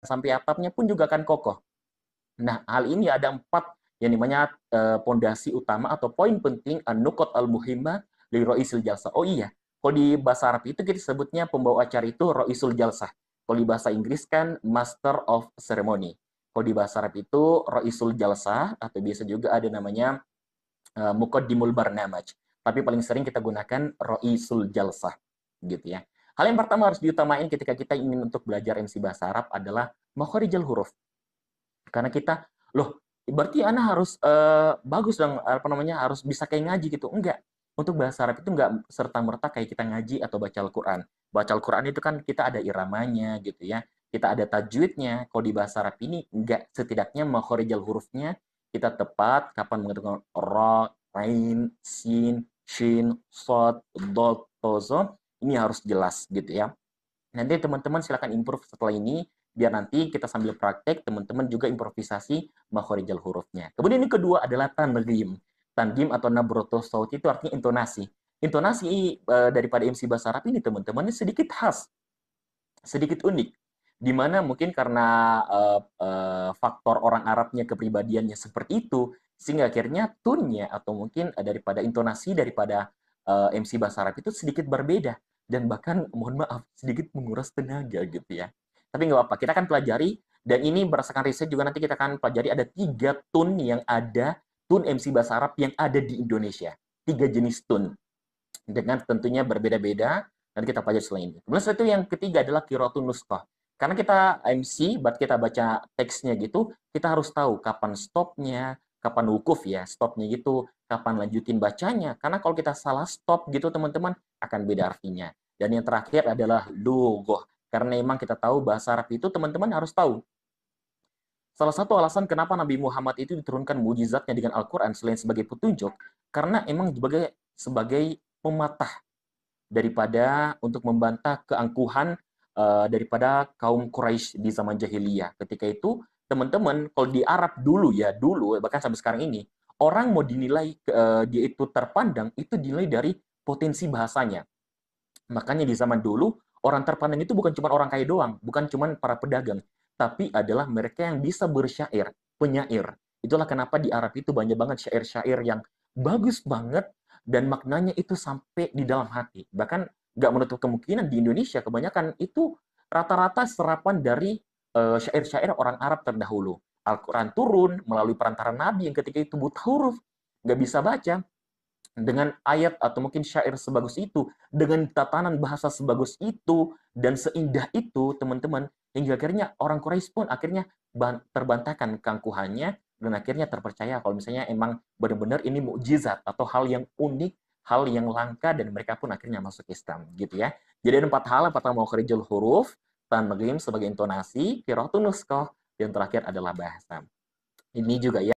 sampai atapnya pun juga akan kokoh. Nah, hal ini ada 4 yang namanya pondasi utama atau poin penting an-nuqat al-muhimmah li ra'isil jalsah. Oh iya, kalau di bahasa Arab itu kita sebutnya pembawa acara itu ra'isul jalsah. Kalau di bahasa Inggris kan master of ceremony. Kalau di bahasa Arab itu ra'isul jalsah atau biasa juga ada namanya muqaddimul barnamaj. Tapi paling sering kita gunakan ra'isul jalsah gitu ya. Hal yang pertama harus diutamain ketika kita ingin untuk belajar MC bahasa Arab adalah makharijal huruf. Karena kita, loh, berarti Ana harus bagus dong, apa namanya, harus bisa kayak ngaji gitu. Enggak. Untuk bahasa Arab itu enggak serta-merta kayak kita ngaji atau baca Al-Quran. Baca Al-Quran itu kan kita ada iramanya gitu ya. Kita ada tajwidnya. Kalau di bahasa Arab ini enggak, setidaknya makhorijal hurufnya kita tepat kapan mengatakan ra, ain, sin, shin, sod, dot, tozo. Ini harus jelas gitu ya. Nanti teman-teman silakan improve setelah ini, biar nanti kita sambil praktek, teman-teman juga improvisasi makhorijal hurufnya. Kemudian yang kedua adalah tanghim. Tanghim atau nabroto saut itu artinya intonasi. Intonasi daripada MC bahasa Arab ini teman-teman ini sedikit khas, sedikit unik. Di mana mungkin karena faktor orang Arabnya kepribadiannya seperti itu, sehingga akhirnya tone-nya atau mungkin daripada intonasi daripada MC bahasa Arab itu sedikit berbeda dan bahkan mohon maaf sedikit menguras tenaga gitu ya. Tapi nggak apa-apa, kita akan pelajari dan ini berdasarkan riset juga nanti kita akan pelajari ada 3 tone yang ada, tone MC bahasa Arab yang ada di Indonesia. 3 jenis tone dengan tentunya berbeda-beda dan kita pelajari selain ini. Kemudian setelah itu yang ketiga adalah qiraatun nuskhah. Karena kita MC, buat kita baca teksnya gitu, kita harus tahu kapan stopnya, kapan wukuf ya, stopnya gitu, kapan lanjutin bacanya. Karena kalau kita salah stop gitu teman-teman, akan beda artinya. Dan yang terakhir adalah lughah. Karena memang kita tahu bahasa Arab itu teman-teman harus tahu. Salah satu alasan kenapa Nabi Muhammad itu diturunkan mujizatnya dengan Al-Quran selain sebagai petunjuk, karena emang sebagai pematah daripada untuk membantah keangkuhan daripada kaum Quraisy di zaman jahiliyah. Ketika itu, teman-teman, kalau di Arab dulu ya, dulu bahkan sampai sekarang ini, orang mau dinilai dia itu terpandang itu dinilai dari potensi bahasanya. Makanya di zaman dulu orang terpandang itu bukan cuma orang kaya doang, bukan cuma para pedagang, tapi adalah mereka yang bisa bersyair, penyair. Itulah kenapa di Arab itu banyak banget syair-syair yang bagus banget dan maknanya itu sampai di dalam hati. Bahkan nggak menutup kemungkinan di Indonesia kebanyakan itu rata-rata serapan dari syair-syair orang Arab terdahulu. Al-Quran turun melalui perantara Nabi yang ketika itu buta huruf, nggak bisa baca, dengan ayat atau mungkin syair sebagus itu, dengan tatanan bahasa sebagus itu, dan seindah itu, teman-teman, hingga akhirnya orang Quraisy pun akhirnya terbantahkan keangkuhannya, dan akhirnya terpercaya kalau misalnya emang benar-benar ini mukjizat atau hal yang unik, hal yang langka, dan mereka pun akhirnya masuk Islam, gitu ya. Jadi ada 4 hal, yang pertama makharijul huruf, tanghim sebagai intonasi, qiraatun nuskhah, yang terakhir adalah bahasa. Ini juga ya